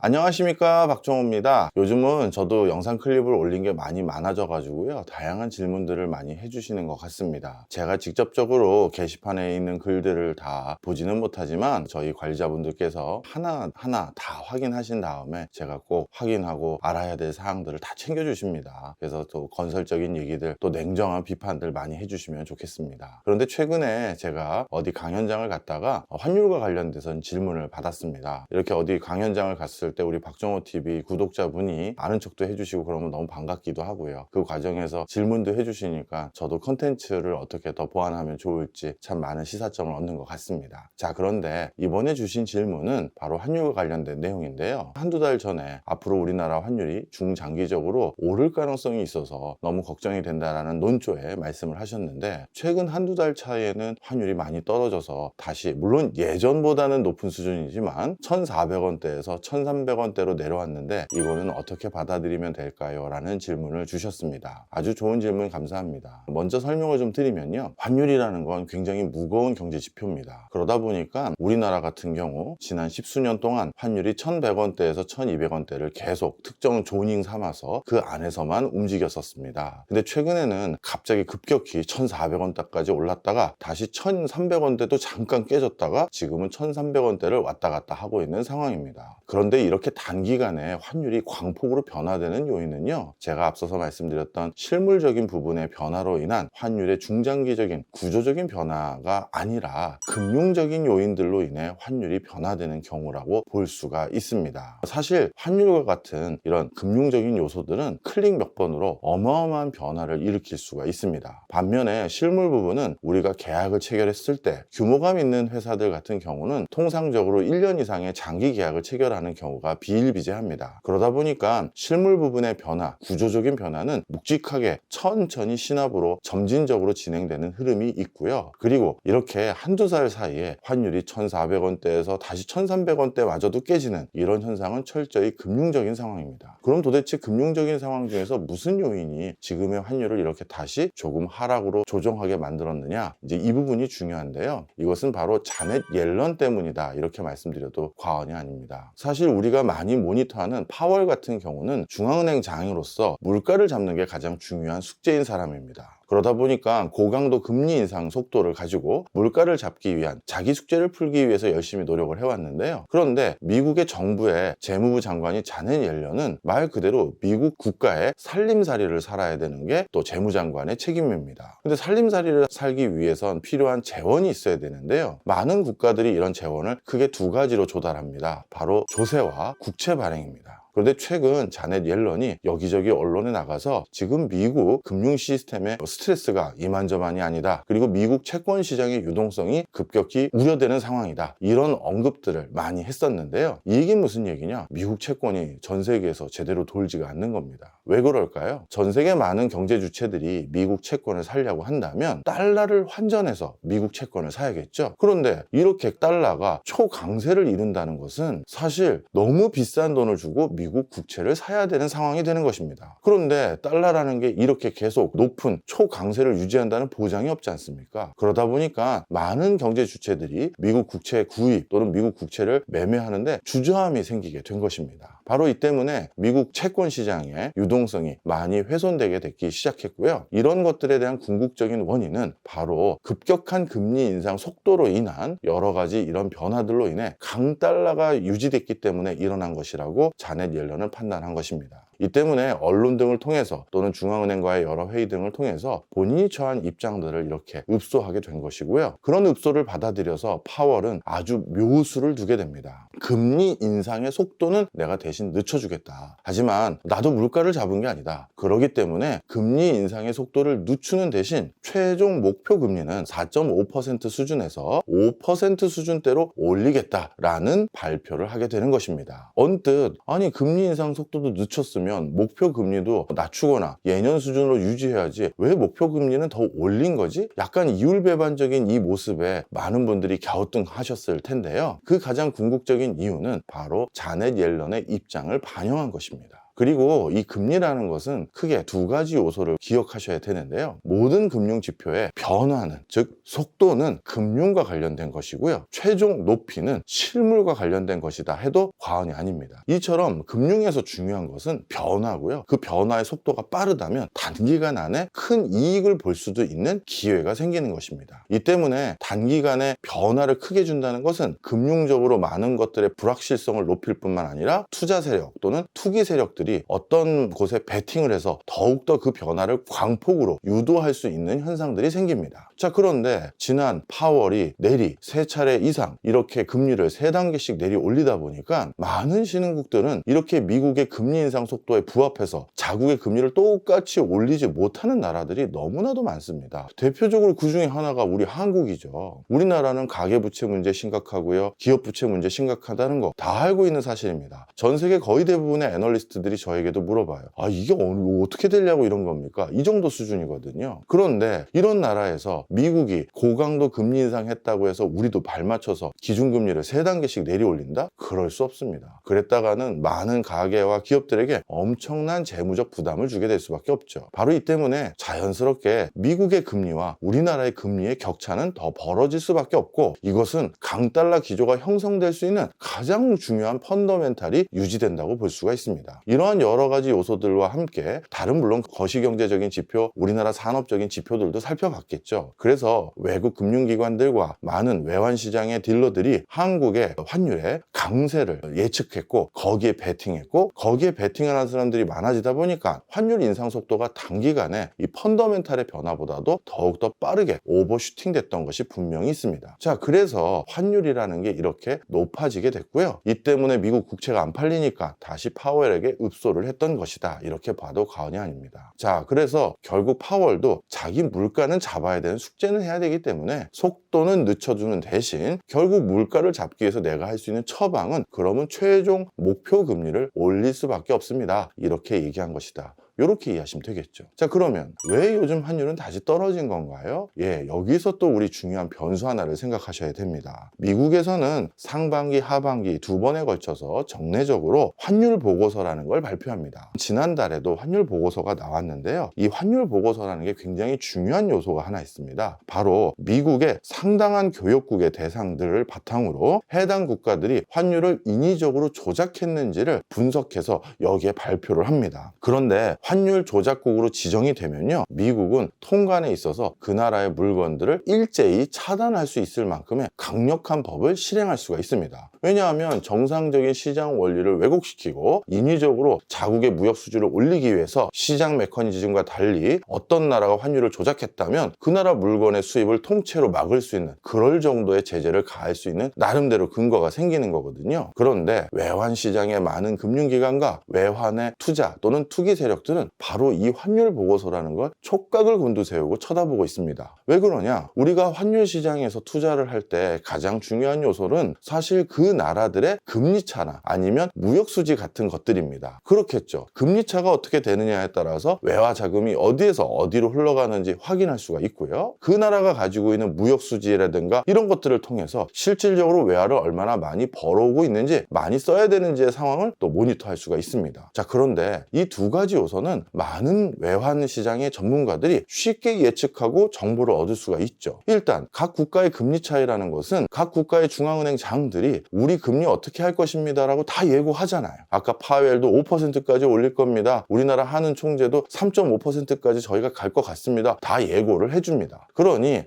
안녕하십니까, 박종호입니다. 요즘은 저도 영상 클립을 올린 게 많이 많아져 가지고요, 다양한 질문들을 많이 해주시는 것 같습니다. 제가 직접적으로 게시판에 있는 글들을 다 보지는 못하지만 저희 관리자분들께서 하나하나 다 확인하신 다음에 제가 꼭 확인하고 알아야 될 사항들을 다 챙겨주십니다. 그래서 또 건설적인 얘기들, 또 냉정한 비판들 많이 해주시면 좋겠습니다. 그런데 최근에 제가 어디 강연장을 갔다가 환율과 관련돼서 질문을 받았습니다. 이렇게 어디 강연장을 갔을 때 우리 박정호TV 구독자분이 아는 척도 해주시고 그러면 너무 반갑기도 하고요. 그 과정에서 질문도 해주시니까 저도 컨텐츠를 어떻게 더 보완하면 좋을지 참 많은 시사점을 얻는 것 같습니다. 자, 그런데 이번에 주신 질문은 바로 환율과 관련된 내용인데요. 한두 달 전에 앞으로 우리나라 환율이 중장기적으로 오를 가능성이 있어서 너무 걱정이 된다라는 논조에 말씀을 하셨는데, 최근 한두 달 차이에는 환율이 많이 떨어져서 다시, 물론 예전보다는 높은 수준이지만 1,400원대에서 1,300원대로 내려왔는데 이거는 어떻게 받아들이면 될까요? 라는 질문을 주셨습니다. 아주 좋은 질문 감사합니다. 먼저 설명을 좀 드리면요, 환율이라는 건 굉장히 무거운 경제 지표입니다. 그러다 보니까 우리나라 같은 경우 지난 십수년 동안 환율이 1,100원대에서 1,200원대를 계속 특정 조닝 삼아서 그 안에서만 움직였었습니다. 근데 최근에는 갑자기 급격히 1,400원대까지 올랐다가 다시 1,300원대도 잠깐 깨졌다가 지금은 1,300원대를 왔다 갔다 하고 있는 상황입니다. 그런데 이렇게 단기간에 환율이 광폭으로 변화되는 요인은요, 제가 앞서서 말씀드렸던 실물적인 부분의 변화로 인한 환율의 중장기적인 구조적인 변화가 아니라 금융적인 요인들로 인해 환율이 변화되는 경우라고 볼 수가 있습니다. 사실 환율과 같은 이런 금융적인 요소들은 클릭 몇 번으로 어마어마한 변화를 일으킬 수가 있습니다. 반면에 실물 부분은 우리가 계약을 체결했을 때 규모감 있는 회사들 같은 경우는 통상적으로 1년 이상의 장기 계약을 체결하는 경우가 비일비재합니다. 그러다 보니까 실물 부분의 변화, 구조적인 변화는 묵직하게 천천히 시납으로 점진적으로 진행되는 흐름이 있고요. 그리고 이렇게 한두 달 사이에 환율이 1,400원대에서 다시 1,300원대 마저도 깨지는 이런 현상은 철저히 금융적인 상황입니다. 그럼 도대체 금융적인 상황 중에서 무슨 요인이 지금의 환율을 이렇게 다시 조금 하락으로 조정하게 만들었느냐, 이제 이 부분이 중요한데요. 이것은 바로 자넷 옐런 때문이다, 이렇게 말씀드려도 과언이 아닙니다. 사실 우리가 많이 모니터하는 파월 같은 경우는 중앙은행 장으로서 물가를 잡는 게 가장 중요한 숙제인 사람입니다. 그러다 보니까 고강도 금리 인상 속도를 가지고 물가를 잡기 위한 자기 숙제를 풀기 위해서 열심히 노력을 해왔는데요. 그런데 미국의 정부의 재무부 장관이 자넷 옐런은 말 그대로 미국 국가의 살림살이를 살아야 되는 게 또 재무장관의 책임입니다. 근데 살림살이를 살기 위해선 필요한 재원이 있어야 되는데요. 많은 국가들이 이런 재원을 크게 두 가지로 조달합니다. 바로 조세와 국채 발행입니다. 그런데 최근 자넷 옐런이 여기저기 언론에 나가서 지금 미국 금융 시스템에 스트레스가 이만저만이 아니다, 그리고 미국 채권 시장의 유동성이 급격히 우려되는 상황이다, 이런 언급들을 많이 했었는데요. 이게 무슨 얘기냐? 미국 채권이 전 세계에서 제대로 돌지가 않는 겁니다. 왜 그럴까요? 전 세계 많은 경제 주체들이 미국 채권을 사려고 한다면 달러를 환전해서 미국 채권을 사야겠죠. 그런데 이렇게 달러가 초강세를 이룬다는 것은 사실 너무 비싼 돈을 주고 미국 국채를 사야 되는 상황이 되는 것입니다. 그런데 달러라는 게 이렇게 계속 높은 초강세를 유지한다는 보장이 없지 않습니까? 그러다 보니까 많은 경제 주체들이 미국 국채 구입 또는 미국 국채를 매매하는데 주저함이 생기게 된 것입니다. 바로 이 때문에 미국 채권 시장의 유동성이 많이 훼손되게 됐기 시작했고요. 이런 것들에 대한 궁극적인 원인은 바로 급격한 금리 인상 속도로 인한 여러 가지 이런 변화들로 인해 강달러가 유지됐기 때문에 일어난 것이라고 자넷 옐런은 판단한 것입니다. 이 때문에 언론 등을 통해서 또는 중앙은행과의 여러 회의 등을 통해서 본인이 처한 입장들을 이렇게 읍소하게 된 것이고요. 그런 읍소를 받아들여서 파월은 아주 묘수를 두게 됩니다. 금리 인상의 속도는 내가 대신 늦춰주겠다. 하지만 나도 물가를 잡은 게 아니다. 그렇기 때문에 금리 인상의 속도를 늦추는 대신 최종 목표 금리는 4.5% 수준에서 5% 수준대로 올리겠다라는 발표를 하게 되는 것입니다. 언뜻 아니 금리 인상 속도도 늦췄으면 목표 금리도 낮추거나 예년 수준으로 유지해야지 왜 목표 금리는 더 올린 거지? 약간 이율배반적인 이 모습에 많은 분들이 갸우뚱하셨을 텐데요. 그 가장 궁극적인 이유는 바로 자넷 옐런의 입장을 반영한 것입니다. 그리고 이 금리라는 것은 크게 두 가지 요소를 기억하셔야 되는데요. 모든 금융 지표의 변화는, 즉 속도는 금융과 관련된 것이고요. 최종 높이는 실물과 관련된 것이다 해도 과언이 아닙니다. 이처럼 금융에서 중요한 것은 변화고요. 그 변화의 속도가 빠르다면 단기간 안에 큰 이익을 볼 수도 있는 기회가 생기는 것입니다. 이 때문에 단기간에 변화를 크게 준다는 것은 금융적으로 많은 것들의 불확실성을 높일 뿐만 아니라 투자 세력 또는 투기 세력들이 어떤 곳에 베팅을 해서 더욱더 그 변화를 광폭으로 유도할 수 있는 현상들이 생깁니다. 자, 그런데 지난 파월이 내리 3차례 이상 이렇게 금리를 3단계씩 내리 올리다 보니까 많은 신흥국들은 이렇게 미국의 금리 인상 속도에 부합해서 자국의 금리를 똑같이 올리지 못하는 나라들이 너무나도 많습니다. 대표적으로 그 중에 하나가 우리 한국이죠. 우리나라는 가계부채 문제 심각하고요. 기업부채 문제 심각하다는 거 다 알고 있는 사실입니다. 전 세계 거의 대부분의 애널리스트들이 저에게도 물어봐요. 이게 어떻게 되려고 이런 겁니까? 이 정도 수준이거든요. 그런데 이런 나라에서 미국이 고강도 금리 인상했다고 해서 우리도 발맞춰서 기준금리를 3단계씩 내리 올린다? 그럴 수 없습니다. 그랬다가는 많은 가계와 기업들에게 엄청난 재무적 부담을 주게 될 수밖에 없죠. 바로 이 때문에 자연스럽게 미국의 금리와 우리나라의 금리의 격차는 더 벌어질 수밖에 없고, 이것은 강달러 기조가 형성될 수 있는 가장 중요한 펀더멘탈이 유지된다고 볼 수가 있습니다. 이러한 여러 가지 요소들과 함께 다른 물론 거시경제적인 지표, 우리나라 산업적인 지표들도 살펴봤겠죠. 그래서 외국 금융기관들과 많은 외환시장의 딜러들이 한국의 환율의 강세를 예측했고 거기에 베팅했고, 거기에 베팅하는 사람들이 많아지다 보니까 환율 인상 속도가 단기간에 이 펀더멘탈의 변화보다도 더욱더 빠르게 오버슈팅 됐던 것이 분명히 있습니다. 자, 그래서 환율이라는 게 이렇게 높아지게 됐고요. 이 때문에 미국 국채가 안 팔리니까 다시 파월에게 읍소를 했던 것이다, 이렇게 봐도 과언이 아닙니다. 자, 그래서 결국 파월도 자기 물가는 잡아야 되는 숙제는 해야 되기 때문에 속도는 늦춰주는 대신 결국 물가를 잡기 위해서 내가 할 수 있는 처방은 그러면 최종 목표 금리를 올릴 수밖에 없습니다, 이렇게 얘기한 것이다. 이렇게 이해하시면 되겠죠. 자, 그러면 왜 요즘 환율은 다시 떨어진 건가요? 여기서 또 우리 중요한 변수 하나를 생각하셔야 됩니다. 미국에서는 상반기, 하반기 두 번에 걸쳐서 정례적으로 환율 보고서라는 걸 발표합니다. 지난달에도 환율 보고서가 나왔는데요. 이 환율 보고서라는 게 굉장히 중요한 요소가 하나 있습니다. 바로 미국의 상당한 교역국의 대상들을 바탕으로 해당 국가들이 환율을 인위적으로 조작했는지를 분석해서 여기에 발표를 합니다. 그런데 환율 조작국으로 지정이 되면요, 미국은 통관에 있어서 그 나라의 물건들을 일제히 차단할 수 있을 만큼의 강력한 법을 실행할 수가 있습니다. 왜냐하면 정상적인 시장 원리를 왜곡시키고 인위적으로 자국의 무역 수지를 올리기 위해서 시장 메커니즘과 달리 어떤 나라가 환율을 조작했다면 그 나라 물건의 수입을 통째로 막을 수 있는 그럴 정도의 제재를 가할 수 있는 나름대로 근거가 생기는 거거든요. 그런데 외환 시장의 많은 금융기관과 외환의 투자 또는 투기 세력들은 바로 이 환율 보고서라는 걸 촉각을 곤두세우고 쳐다보고 있습니다. 왜 그러냐? 우리가 환율 시장에서 투자를 할 때 가장 중요한 요소는 사실 그 나라들의 금리 차나 아니면 무역 수지 같은 것들입니다. 그렇겠죠. 금리 차가 어떻게 되느냐에 따라서 외화 자금이 어디에서 어디로 흘러가는지 확인할 수가 있고요. 그 나라가 가지고 있는 무역 수지라든가 이런 것들을 통해서 실질적으로 외화를 얼마나 많이 벌어오고 있는지, 많이 써야 되는지의 상황을 또 모니터할 수가 있습니다. 자, 그런데 이 두 가지 요소는 많은 외환 시장의 전문가들이 쉽게 예측하고 정보를 얻을 수가 있죠. 일단 각 국가의 금리 차이라는 것은 각 국가의 중앙은행 장들이 우리 금리 어떻게 할 것입니다라고 다 예고하잖아요. 아까 파웰도 5%까지 올릴 겁니다. 우리나라 한은 총재도 3.5%까지 저희가 갈 것 같습니다. 다 예고를 해줍니다. 그러니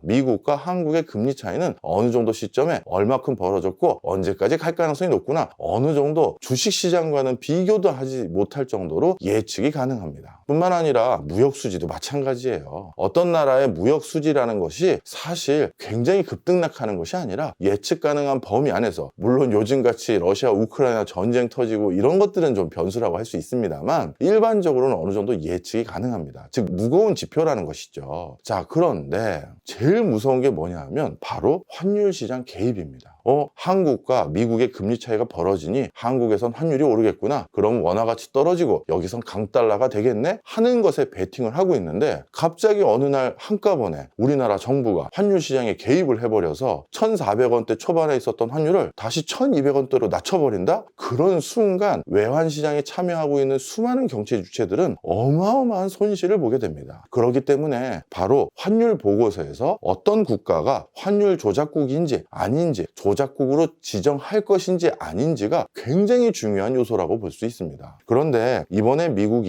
미국과 한국의 금리 차이는 어느 정도 시점에 얼마큼 벌어졌고 언제까지 갈 가능성이 높구나, 어느 정도 주식시장과는 비교도 하지 못할 정도로 예측이 가능합니다. 뿐만 아니라 무역 수지도 마찬가지예요. 어떤 나라의 무역 수지라는 것이 사실 굉장히 급등락하는 것이 아니라 예측 가능한 범위 안에서, 물론 요즘같이 러시아 우크라이나 전쟁 터지고 이런 것들은 좀 변수라고 할 수 있습니다만 일반적으로는 어느 정도 예측이 가능합니다. 즉 무거운 지표라는 것이죠. 자, 그런데 제일 무서운 게 뭐냐 하면 바로 환율 시장 개입입니다. 한국과 미국의 금리 차이가 벌어지니 한국에선 환율이 오르겠구나, 그럼 원화 가치 떨어지고 여기선 강달러가 되겠네 하는 것에 베팅을 하고 있는데, 갑자기 어느 날 한꺼번에 우리나라 정부가 환율 시장에 개입을 해버려서 1,400원대 초반에 있었던 환율을 다시 1,200원대로 낮춰버린다? 그런 순간 외환 시장에 참여하고 있는 수많은 경제 주체들은 어마어마한 손실을 보게 됩니다. 그렇기 때문에 바로 환율 보고서에서 어떤 국가가 환율 조작국인지 아닌지, 조작국으로 지정할 것인지 아닌지가 굉장히 중요한 요소라고 볼 수 있습니다. 그런데 이번에 미국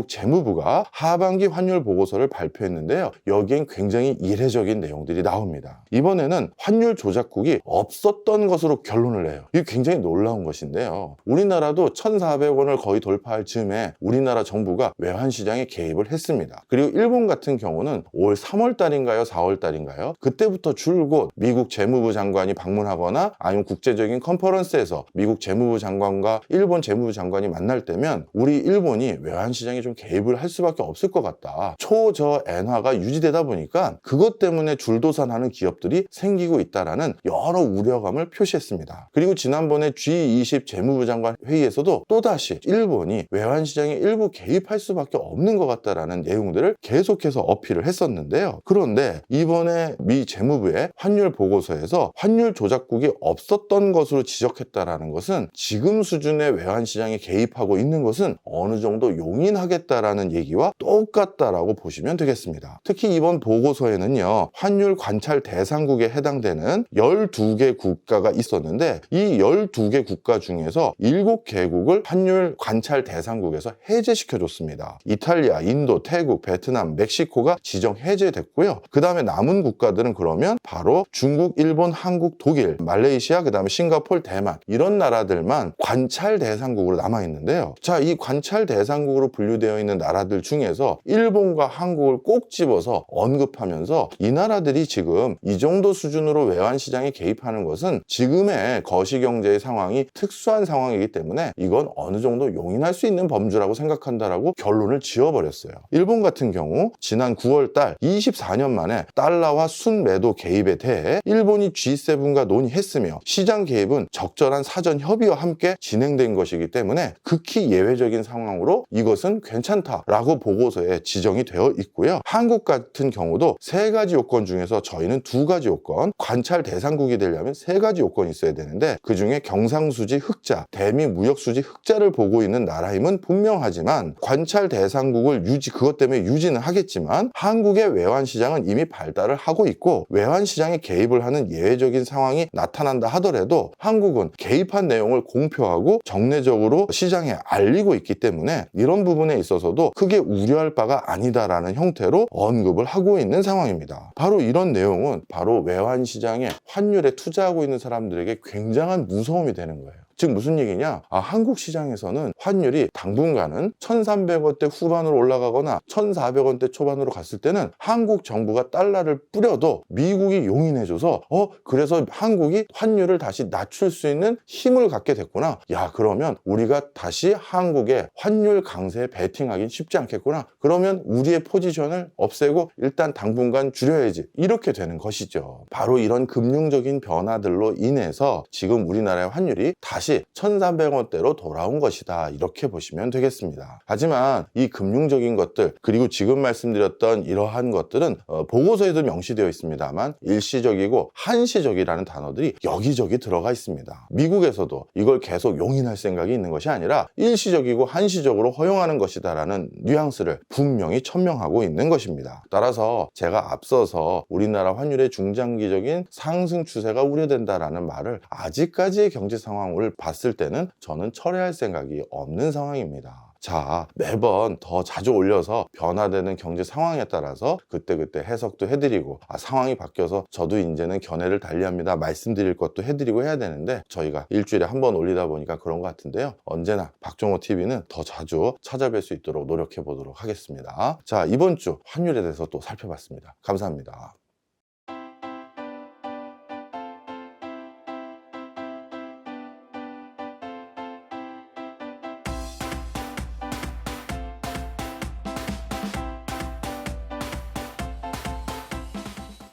재무부가 하반기 환율 보고서를 발표했는데요. 여기엔 굉장히 이례적인 내용들이 나옵니다. 이번에는 환율 조작국이 없었던 것으로 결론을 내요. 이게 굉장히 놀라운 것인데요. 우리나라도 1,400원을 거의 돌파할 즈음에 우리나라 정부가 외환시장에 개입을 했습니다. 그리고 일본 같은 경우는 올 3월 달인가요? 4월 달인가요? 그때부터 줄곧 미국 재무부 장관이 방문하거나 아니면 국제적인 컨퍼런스에서 미국 재무부 장관과 일본 재무부 장관이 만날 때면 우리 일본이 외환시장에 좀 개입을 할 수밖에 없을 것 같다. 초저엔화가 유지되다 보니까 그것 때문에 줄도산하는 기업들이 생기고 있다라는 여러 우려감을 표시했습니다. 그리고 지난번에 G20 재무부 장관 회의에서도 또다시 일본이 외환시장에 일부 개입할 수밖에 없는 것 같다라는 내용들을 계속해서 어필을 했었는데요. 그런데 이번에 미 재무부의 환율 보고서에서 환율 조작국이 없었던 것으로 지적했다라는 것은 지금 수준의 외환시장에 개입하고 있는 것은 어느 정도 용인하겠다라는 얘기와 똑같다라고 보시면 되겠습니다. 특히 이번 보고서에는요, 환율 관찰 대상국에 해당되는 12개 국가가 있었는데 이 12개 국가 중에서 7개국을 환율 관찰 대상국에서 해제시켜줬습니다. 이탈리아, 인도, 태국, 베트남, 멕시코가 지정 해제됐고요. 그 다음에 남은 국가들은 그러면 바로 중국, 일본, 한국, 독일, 말레이시아, 그 다음에 싱가포르, 대만 이런 나라들만 관찰 대상국으로 남아있는데요. 자, 이 관찰 대상국으로 분류되어 있는 나라들 중에서 일본과 한국을 꼭 집어서 언급하면서 이 나라들이 지금 이 정도 수준으로 외환시장에 개입하는 것은 지금의 거시경제의 상황이 특수한 상황이기 때문에 이건 어느 정도 용인할 수 있는 범주라고 생각한다라고 결론을 지어버렸어요. 일본 같은 경우 지난 9월 달 24년 만에 달러화 순매도 개입에 대해 일본이 G7과 논의했으며 시장 개입은 적절한 사전 협의와 함께 진행된 것이기 때문에 극히 예외적인 상황으로 이것은 괜찮다라고 보고서에 지정이 되어 있고요. 한국 같은 경우도 3가지 요건 중에서 저희는 2가지 요건, 관찰 대상국이 되려면 3가지 요건이 있어야 되는데 그중에 경상수지 흑자, 대미 무역수지 흑자를 보고 있는 나라임은 분명하지만 관찰 대상국을 그것 때문에 유지는 하겠지만 한국의 외환시장은 이미 발달을 하고 있고 외환시장에 개입을 하는 예외적인 상황이 나타난다 하더라도 한국은 개입한 내용을 공표하고 정례적으로 시장에 알리고 있기 때문에 이런 부분에 있어서도 크게 우려할 바가 아니다라는 형태로 언급을 하고 있는 상황입니다. 바로 이런 내용은 바로 외환시장에 환율에 투자하고 있는 사람들에게 굉장한 무서움이 되는 거예요. 즉 무슨 얘기냐? 한국 시장에서는 환율이 당분간은 1,300원대 후반으로 올라가거나 1,400원대 초반으로 갔을 때는 한국 정부가 달러를 뿌려도 미국이 용인해줘서 그래서 한국이 환율을 다시 낮출 수 있는 힘을 갖게 됐구나. 야, 그러면 우리가 다시 한국의 환율 강세에 베팅하긴 쉽지 않겠구나. 그러면 우리의 포지션을 없애고 일단 당분간 줄여야지. 이렇게 되는 것이죠. 바로 이런 금융적인 변화들로 인해서 지금 우리나라의 환율이 다시 1,300원대로 돌아온 것이다. 이렇게 보시면 되겠습니다. 하지만 이 금융적인 것들 그리고 지금 말씀드렸던 이러한 것들은 보고서에도 명시되어 있습니다만 일시적이고 한시적이라는 단어들이 여기저기 들어가 있습니다. 미국에서도 이걸 계속 용인할 생각이 있는 것이 아니라 일시적이고 한시적으로 허용하는 것이다라는 뉘앙스를 분명히 천명하고 있는 것입니다. 따라서 제가 앞서서 우리나라 환율의 중장기적인 상승 추세가 우려된다라는 말을 아직까지의 경제 상황을 봤을 때는 저는 철회할 생각이 없는 상황입니다. 자, 매번 더 자주 올려서 변화되는 경제 상황에 따라서 그때그때 해석도 해드리고 상황이 바뀌어서 저도 이제는 견해를 달리합니다 말씀드릴 것도 해드리고 해야 되는데 저희가 일주일에 한 번 올리다 보니까 그런 것 같은데요. 언제나 박종호TV는 더 자주 찾아뵐 수 있도록 노력해 보도록 하겠습니다. 자, 이번 주 환율에 대해서 또 살펴봤습니다. 감사합니다.